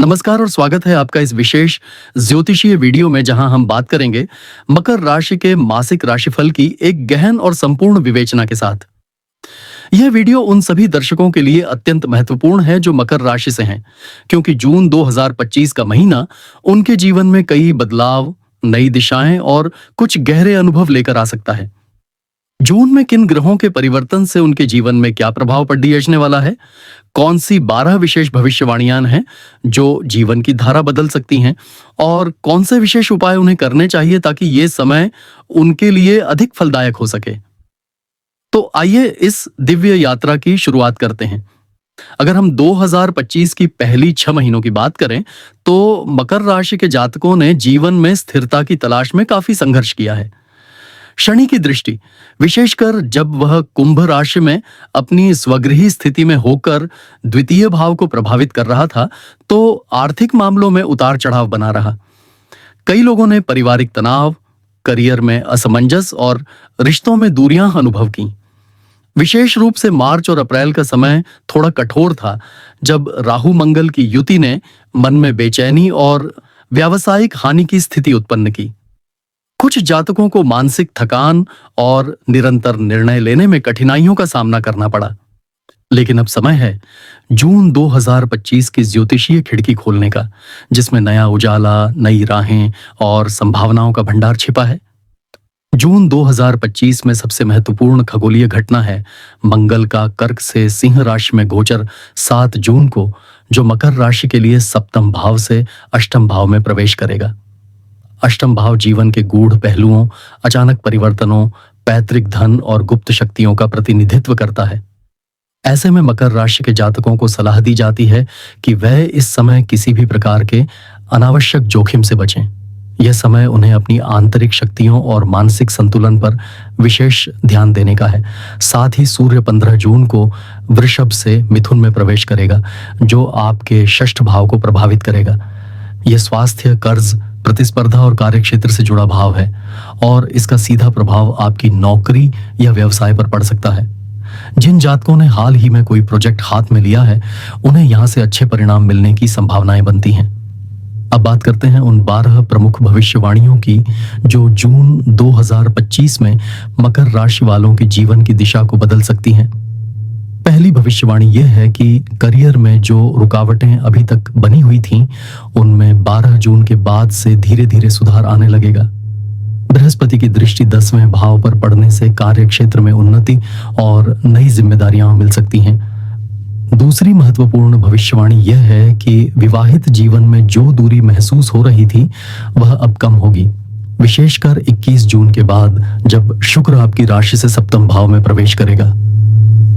नमस्कार और स्वागत है आपका इस विशेष ज्योतिषीय वीडियो में जहां हम बात करेंगे मकर राशि के मासिक राशिफल की एक गहन और संपूर्ण विवेचना के साथ। यह वीडियो उन सभी दर्शकों के लिए अत्यंत महत्वपूर्ण है जो मकर राशि से हैं, क्योंकि जून 2025 का महीना उनके जीवन में कई बदलाव, नई दिशाएं और कुछ गहरे अनुभव लेकर आ सकता है। जून में किन ग्रहों के परिवर्तन से उनके जीवन में क्या प्रभाव पड़ने वाला है, कौन सी 12 विशेष भविष्यवाणियां हैं जो जीवन की धारा बदल सकती हैं, और कौन से विशेष उपाय उन्हें करने चाहिए ताकि ये समय उनके लिए अधिक फलदायक हो सके। तो आइए इस दिव्य यात्रा की शुरुआत करते हैं। अगर हम 2025 की पहली 6 महीनों की बात करें तो मकर राशि के जातकों ने जीवन में स्थिरता की तलाश में काफी संघर्ष किया है। शनि की दृष्टि, विशेषकर जब वह कुंभ राशि में अपनी स्वगृही स्थिति में होकर द्वितीय भाव को प्रभावित कर रहा था, तो आर्थिक मामलों में उतार चढ़ाव बना रहा। कई लोगों ने पारिवारिक तनाव, करियर में असमंजस और रिश्तों में दूरियां अनुभव की। विशेष रूप से मार्च और अप्रैल का समय थोड़ा कठोर था, जब राहु मंगल की युति ने मन में बेचैनी और व्यावसायिक हानि की स्थिति उत्पन्न की। कुछ जातकों को मानसिक थकान और निरंतर निर्णय लेने में कठिनाइयों का सामना करना पड़ा। लेकिन अब समय है जून 2025 की ज्योतिषीय खिड़की खोलने का, जिसमें नया उजाला, नई राहें और संभावनाओं का भंडार छिपा है। जून 2025 में सबसे महत्वपूर्ण खगोलीय घटना है मंगल का कर्क से सिंह राशि में गोचर 7 जून को, जो मकर राशि के लिए सप्तम भाव से अष्टम भाव में प्रवेश करेगा। अष्टम भाव जीवन के गूढ़ पहलुओं, अचानक परिवर्तनों, पैतृक धन और गुप्त शक्तियों का प्रतिनिधित्व करता है। ऐसे में मकर राशि के जातकों को सलाह दी जाती है कि वह इस समय किसी भी प्रकार के अनावश्यक जोखिम से बचें। यह समय उन्हें अपनी आंतरिक शक्तियों और मानसिक संतुलन पर विशेष ध्यान देने का है। साथ ही सूर्य 15 जून को वृषभ से मिथुन में प्रवेश करेगा, जो आपके षष्ठ भाव को प्रभावित करेगा। यह स्वास्थ्य, कर्ज, प्रतिस्पर्धा और कार्यक्षेत्र से जुड़ा भाव है और इसका सीधा प्रभाव आपकी नौकरी या व्यवसाय पर पड़ सकता है। जिन जातकों ने हाल ही में कोई प्रोजेक्ट हाथ में लिया है, उन्हें यहां से अच्छे परिणाम मिलने की संभावनाएं बनती हैं। अब बात करते हैं उन 12 प्रमुख भविष्यवाणियों की जो जून 2025 में मकर राशि वालों के जीवन की दिशा को बदल सकती हैं। पहली भविष्यवाणी यह है कि करियर में जो रुकावटें अभी तक बनी हुई थीं, उनमें 12 जून के बाद से धीरे धीरे सुधार आने लगेगा। बृहस्पति की दृष्टि 10वें भाव पर पड़ने से कार्यक्षेत्र में उन्नति और नई जिम्मेदारियां मिल सकती हैं। दूसरी महत्वपूर्ण भविष्यवाणी यह है कि विवाहित जीवन में जो दूरी महसूस हो रही थी, वह अब कम होगी, विशेषकर 21 जून के बाद, जब शुक्र आपकी राशि से सप्तम भाव में प्रवेश करेगा।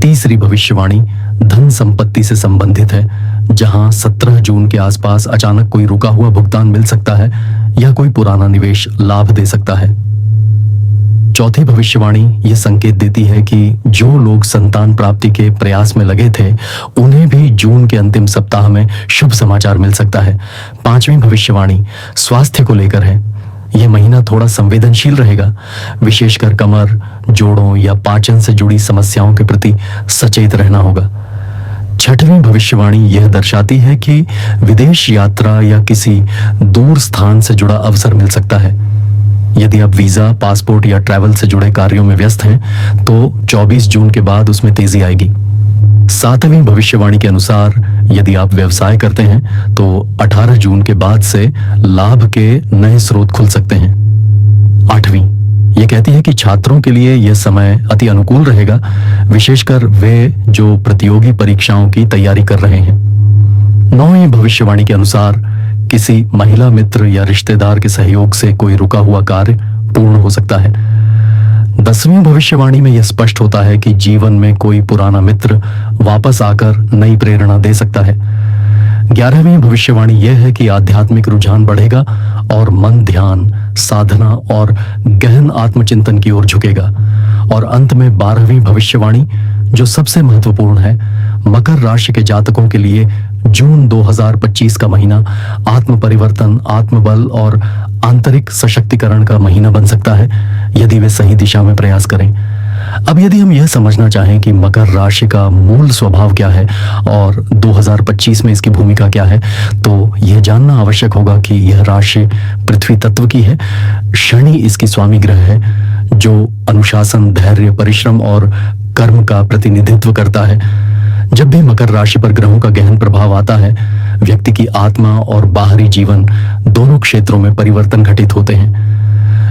तीसरी भविष्यवाणी धन संपत्ति से संबंधित है, जहां 17 जून के आसपास अचानक कोई रुका हुआ भुगतान मिल सकता है या कोई पुराना निवेश लाभ दे सकता है। चौथी भविष्यवाणी यह संकेत देती है कि जो लोग संतान प्राप्ति के प्रयास में लगे थे, उन्हें भी जून के अंतिम सप्ताह में शुभ समाचार मिल सकता है। पांचवी भविष्यवाणी स्वास्थ्य को लेकर है। यह महीना थोड़ा संवेदनशील रहेगा, विशेषकर कमर, जोड़ों या पाचन से जुड़ी समस्याओं के प्रति सचेत रहना होगा। छठवीं भविष्यवाणी यह दर्शाती है कि विदेश यात्रा या किसी दूर स्थान से जुड़ा अवसर मिल सकता है। यदि आप वीजा, पासपोर्ट या ट्रैवल से जुड़े कार्यों में व्यस्त हैं, तो 24 जून के बाद उसमें तेजी आएगी। सातवीं भविष्यवाणी के अनुसार यदि आप व्यवसाय करते हैं तो 18 जून के बाद से लाभ के नए स्रोत खुल सकते हैं। आठवीं यह कहती है कि छात्रों के लिए यह समय अति अनुकूल रहेगा, विशेषकर वे जो प्रतियोगी परीक्षाओं की तैयारी कर रहे हैं। नौवीं भविष्यवाणी के अनुसार किसी महिला मित्र या रिश्तेदार के सहयोग से कोई रुका हुआ कार्य पूर्ण हो सकता है। 10वीं भविष्यवाणी में यह स्पष्ट होता है कि जीवन में कोई पुराना मित्र वापस आकर नई प्रेरणा दे सकता है। 11वीं भविष्यवाणी यह है कि आध्यात्मिक रुझान बढ़ेगा और मन ध्यान, साधना और गहन आत्मचिंतन की ओर झुकेगा। और अंत में 12वीं भविष्यवाणी जो सबसे महत्वपूर्ण है, मकर राशि के जातकों के लिए जून 2025 का महीना आत्म परिवर्तन, आत्मबल और आंतरिक सशक्तिकरण का महीना बन सकता है, यदि वे सही दिशा में प्रयास करें। अब यदि हम यह समझना चाहें कि मकर राशि का मूल स्वभाव क्या है और 2025 में इसकी भूमिका क्या है, तो यह जानना आवश्यक होगा कि यह राशि पृथ्वी तत्व की है। शनि इसकी स्वामी ग्रह है, जो अनुशासन, धैर्य, परिश्रम और कर्म का प्रतिनिधित्व करता है। जब भी मकर राशि पर ग्रहों का गहन प्रभाव आता है, व्यक्ति की आत्मा और बाहरी जीवन दोनों क्षेत्रों में परिवर्तन घटित होते हैं।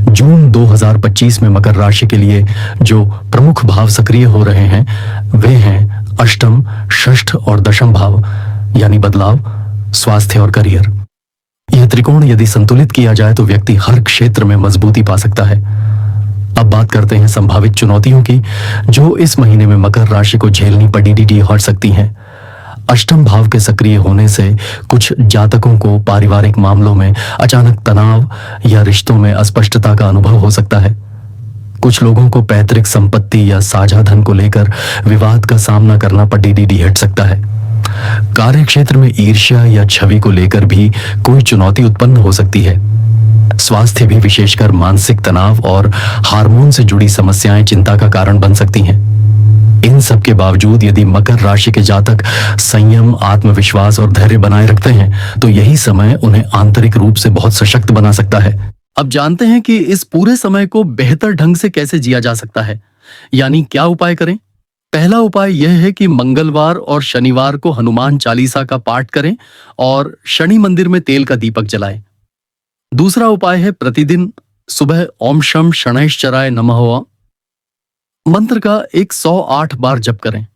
जून 2025 में मकर राशि के लिए जो प्रमुख भाव सक्रिय हो रहे हैं, वे हैं अष्टम, षष्ठ और दशम भाव, यानी बदलाव, स्वास्थ्य और करियर। यह त्रिकोण यदि संतुलित किया जाए तो व्यक्ति हर क्षेत्र में मजबूती पा सकता है। अब बात करते हैं संभावित चुनौतियों की, जो इस महीने में मकर राशि को झेलनी पड़ी हो सकती हैं। अष्टम भाव के सक्रिय होने से कुछ जातकों को पारिवारिक मामलों में अचानक तनाव या रिश्तों में अस्पष्टता का अनुभव हो सकता है। कुछ लोगों को पैतृक संपत्ति या साझा धन को लेकर विवाद का सामना करना हट सकता है। कार्य क्षेत्र में ईर्ष्या या छवि को लेकर भी कोई चुनौती उत्पन्न हो सकती है। स्वास्थ्य भी, विशेषकर मानसिक तनाव और हार्मोन से जुड़ी समस्याएं चिंता का कारण बन सकती हैं। इन सब के बावजूद यदि मकर राशि के जातक संयम, आत्मविश्वास और धैर्य बनाए रखते हैं, तो यही समय उन्हें आंतरिक रूप से बहुत सशक्त बना सकता है। अब जानते हैं कि इस पूरे समय को बेहतर ढंग से कैसे जिया जा सकता है, यानी क्या उपाय करें। पहला उपाय यह है कि मंगलवार और शनिवार को हनुमान चालीसा का पाठ करें और शनि मंदिर में तेल का दीपक जलाएं। दूसरा उपाय है प्रतिदिन सुबह ओम शम शनैश्चराय नमः मंत्र का 108 बार जप करें।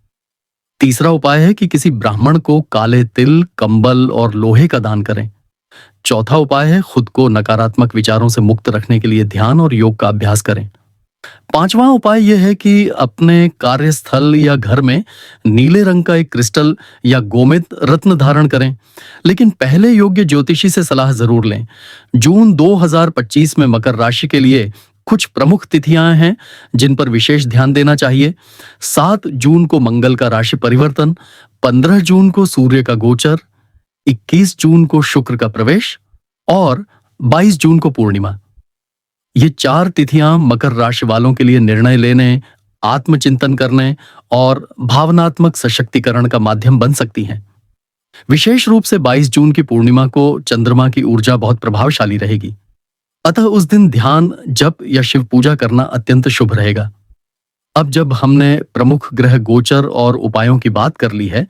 तीसरा उपाय है कि किसी ब्राह्मण को काले तिल, कंबल और लोहे का दान करें। चौथा उपाय है खुद को नकारात्मक विचारों से मुक्त रखने के लिए ध्यान और योग का अभ्यास करें। पांचवा उपाय यह है कि अपने कार्यस्थल या घर में नीले रंग का एक क्रिस्टल या गोमेद रत्न धारण करें, लेकिन पहले योग्य ज्योतिषी से सलाह जरूर लें। जून 2025 में मकर राशि के लिए कुछ प्रमुख तिथियां हैं जिन पर विशेष ध्यान देना चाहिए। 7 जून को मंगल का राशि परिवर्तन, 15 जून को सूर्य का गोचर, 21 जून को शुक्र का प्रवेश और 22 जून को पूर्णिमा। ये 4 तिथियां मकर राशि वालों के लिए निर्णय लेने, आत्मचिंतन करने और भावनात्मक सशक्तिकरण का माध्यम बन सकती हैं। विशेष रूप से 22 जून की पूर्णिमा को चंद्रमा की ऊर्जा बहुत प्रभावशाली रहेगी, अतः उस दिन ध्यान, जप या शिव पूजा करना अत्यंत शुभ रहेगा। अब जब हमने प्रमुख ग्रह गोचर और उपायों की बात कर ली है,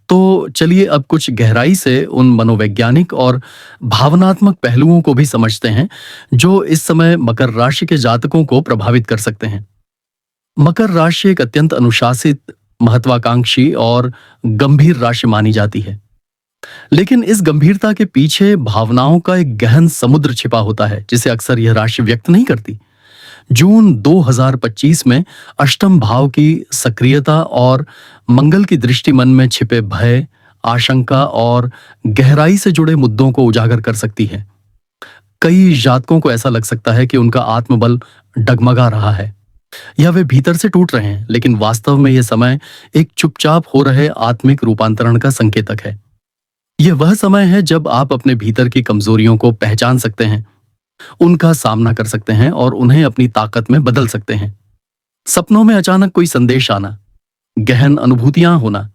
तो चलिए अब कुछ गहराई से उन मनोवैज्ञानिक और भावनात्मक पहलुओं को भी समझते हैं जो इस समय मकर राशि के जातकों को प्रभावित कर सकते हैं। मकर राशि एक अत्यंत अनुशासित, महत्वाकांक्षी और गंभीर राशि मानी जाती है, लेकिन इस गंभीरता के पीछे भावनाओं का एक गहन समुद्र छिपा होता है जिसे अक्सर यह राशि व्यक्त नहीं करती। जून 2025 में अष्टम भाव की सक्रियता और मंगल की दृष्टि मन में छिपे भय, आशंका और गहराई से जुड़े मुद्दों को उजागर कर सकती है। कई जातकों को ऐसा लग सकता है कि उनका आत्मबल डगमगा रहा है या वे भीतर से टूट रहे हैं, लेकिन वास्तव में यह समय एक चुपचाप हो रहे आत्मिक रूपांतरण का संकेतक है। यह वह समय है जब आप अपने भीतर की कमजोरियों को पहचान सकते हैं, उनका सामना कर सकते हैं और उन्हें अपनी ताकत में बदल सकते हैं। सपनों में अचानक कोई संदेश आना, गहन अनुभूतियां होना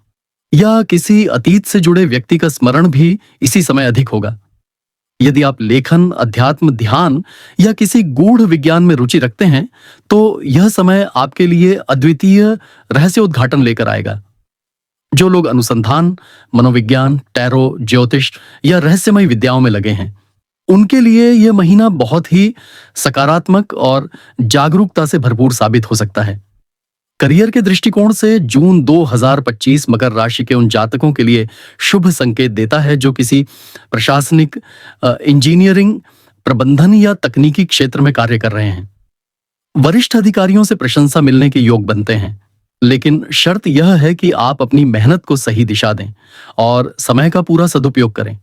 या किसी अतीत से जुड़े व्यक्ति का स्मरण भी इसी समय अधिक होगा। यदि आप लेखन, अध्यात्म, ध्यान या किसी गूढ़ विज्ञान में रुचि रखते हैं, तो यह समय आपके लिए अद्वितीय रहस्य उद्घाटन लेकर आएगा। जो लोग अनुसंधान, मनोविज्ञान, टैरो, ज्योतिष या रहस्यमय विद्याओं में लगे हैं, उनके लिए यह महीना बहुत ही सकारात्मक और जागरूकता से भरपूर साबित हो सकता है। करियर के दृष्टिकोण से जून 2025 मकर राशि के उन जातकों के लिए शुभ संकेत देता है जो किसी प्रशासनिक, इंजीनियरिंग, प्रबंधन या तकनीकी क्षेत्र में कार्य कर रहे हैं। वरिष्ठ अधिकारियों से प्रशंसा मिलने के योग बनते हैं, लेकिन शर्त यह है कि आप अपनी मेहनत को सही दिशा दें और समय का पूरा सदुपयोग करें।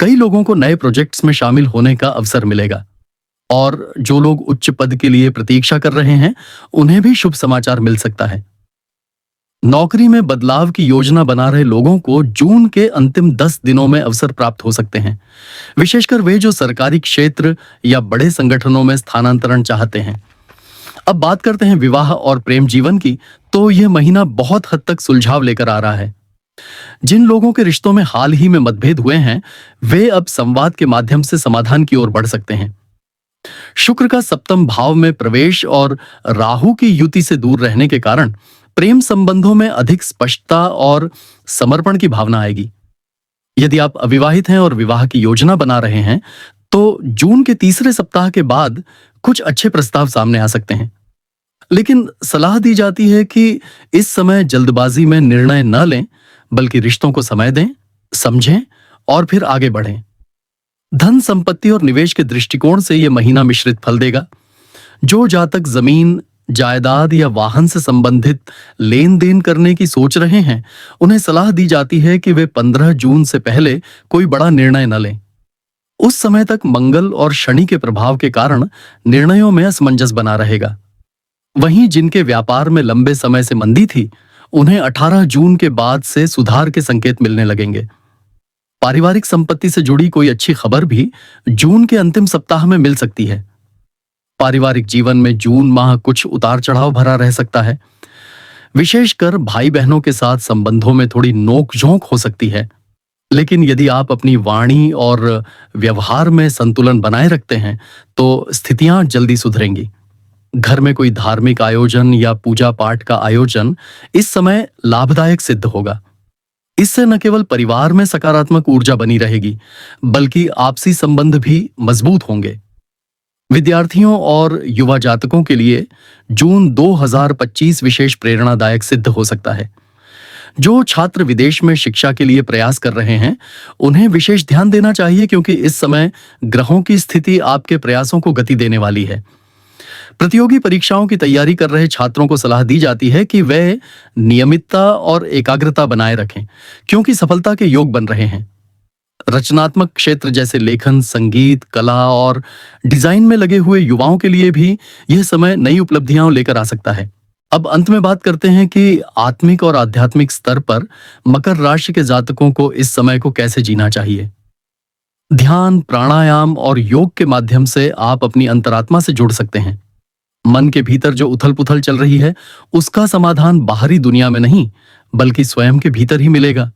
कई लोगों को नए प्रोजेक्ट्स में शामिल होने का अवसर मिलेगा और जो लोग उच्च पद के लिए प्रतीक्षा कर रहे हैं, उन्हें भी शुभ समाचार मिल सकता है। नौकरी में बदलाव की योजना बना रहे लोगों को जून के अंतिम 10 दिनों में अवसर प्राप्त हो सकते हैं, विशेषकर वे जो सरकारी क्षेत्र या बड़े संगठनों में स्थानांतरण चाहते हैं। अब बात करते हैं विवाह और प्रेम जीवन की, तो यह महीना बहुत हद तक सुलझाव लेकर आ रहा है। जिन लोगों के रिश्तों में हाल ही में मतभेद हुए हैं, वे अब संवाद के माध्यम से समाधान की ओर बढ़ सकते हैं। शुक्र का सप्तम भाव में प्रवेश और राहु की युति से दूर रहने के कारण प्रेम संबंधों में अधिक स्पष्टता और समर्पण की भावना आएगी। यदि आप अविवाहित हैं और विवाह की योजना बना रहे हैं, तो जून के तीसरे सप्ताह के बाद कुछ अच्छे प्रस्ताव सामने आ सकते हैं। लेकिन सलाह दी जाती है कि इस समय जल्दबाजी में निर्णय न लें, बल्कि रिश्तों को समय दें, समझें और फिर आगे बढ़ें। धन संपत्ति और निवेश के दृष्टिकोण से यह महीना मिश्रित फल देगा। जो जातक जमीन, जायदाद या वाहन से संबंधित लेन देन करने की सोच रहे हैं, उन्हें सलाह दी जाती है कि वे 15 जून से पहले कोई बड़ा निर्णय न लें। उस समय तक मंगल और शनि के प्रभाव के कारण निर्णयों में असमंजस बना रहेगा। वहीं जिनके व्यापार में लंबे समय से मंदी थी, उन्हें 18 जून के बाद से सुधार के संकेत मिलने लगेंगे। पारिवारिक संपत्ति से जुड़ी कोई अच्छी खबर भी जून के अंतिम सप्ताह में मिल सकती है। पारिवारिक जीवन में जून माह कुछ उतार चढ़ाव भरा रह सकता है। विशेषकर भाई बहनों के साथ संबंधों में थोड़ी नोक-झोंक हो सकती है। लेकिन यदि आप अपनी वाणी और व्यवहार में संतुलन बनाए रखते हैं, तो स्थितियां जल्दी सुधरेंगी। घर में कोई धार्मिक आयोजन या पूजा पाठ का आयोजन इस समय लाभदायक सिद्ध होगा। इससे न केवल परिवार में सकारात्मक ऊर्जा बनी रहेगी, बल्कि आपसी संबंध भी मजबूत होंगे। विद्यार्थियों और युवा जातकों के लिए जून 2025 विशेष प्रेरणादायक सिद्ध हो सकता है। जो छात्र विदेश में शिक्षा के लिए प्रयास कर रहे हैं, उन्हें विशेष ध्यान देना चाहिए, क्योंकि इस समय ग्रहों की स्थिति आपके प्रयासों को गति देने वाली है। प्रतियोगी परीक्षाओं की तैयारी कर रहे छात्रों को सलाह दी जाती है कि वे नियमितता और एकाग्रता बनाए रखें, क्योंकि सफलता के योग बन रहे हैं। रचनात्मक क्षेत्र जैसे लेखन, संगीत, कला और डिजाइन में लगे हुए युवाओं के लिए भी यह समय नई उपलब्धियां लेकर आ सकता है। अब अंत में बात करते हैं कि आत्मिक और आध्यात्मिक स्तर पर मकर राशि के जातकों को इस समय को कैसे जीना चाहिए। ध्यान, प्राणायाम और योग के माध्यम से आप अपनी अंतरात्मा से जुड़ सकते हैं। मन के भीतर जो उथल-पुथल चल रही है, उसका समाधान बाहरी दुनिया में नहीं, बल्कि स्वयं के भीतर ही मिलेगा।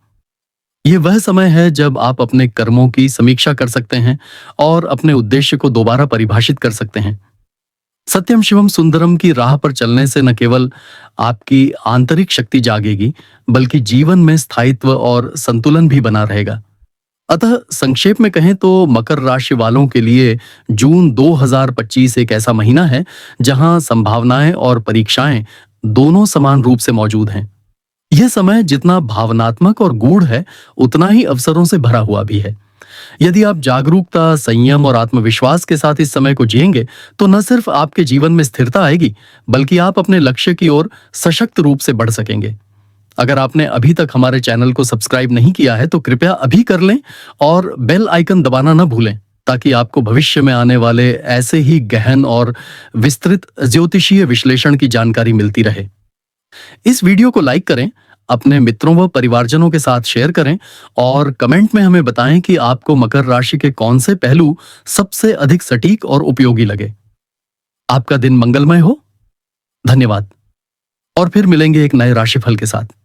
यह वह समय है जब आप अपने कर्मों की समीक्षा कर सकते हैं और अपने उद्देश्य को दोबारा परिभाषित कर सकते हैं। सत्यम शिवम सुंदरम की राह पर चलने से न केवल आपकी आंतरिक शक्ति जागेगी, बल्कि जीवन में स्थायित्व और संतुलन भी बना रहेगा। अतः संक्षेप में कहें तो मकर राशि वालों के लिए जून 2025 एक ऐसा महीना है जहां संभावनाएं और परीक्षाएं दोनों समान रूप से मौजूद हैं। यह समय जितना भावनात्मक और गूढ़ है, उतना ही अवसरों से भरा हुआ भी है। यदि आप जागरूकता, संयम और आत्मविश्वास के साथ इस समय को जिएंगे, तो न सिर्फ आपके जीवन में स्थिरता आएगी, बल्कि आप अपने लक्ष्य की ओर सशक्त रूप से बढ़ सकेंगे। अगर आपने अभी तक हमारे चैनल को सब्सक्राइब नहीं किया है, तो कृपया अभी कर लें और बेल आइकन दबाना न भूलें, ताकि आपको भविष्य में आने वाले ऐसे ही गहन और विस्तृत ज्योतिषीय विश्लेषण की जानकारी मिलती रहे। इस वीडियो को लाइक करें, अपने मित्रों व परिवारजनों के साथ शेयर करें और कमेंट में हमें बताएं कि आपको मकर राशि के कौन से पहलू सबसे अधिक सटीक और उपयोगी लगे। आपका दिन मंगलमय हो। धन्यवाद और फिर मिलेंगे एक नए राशिफल के साथ।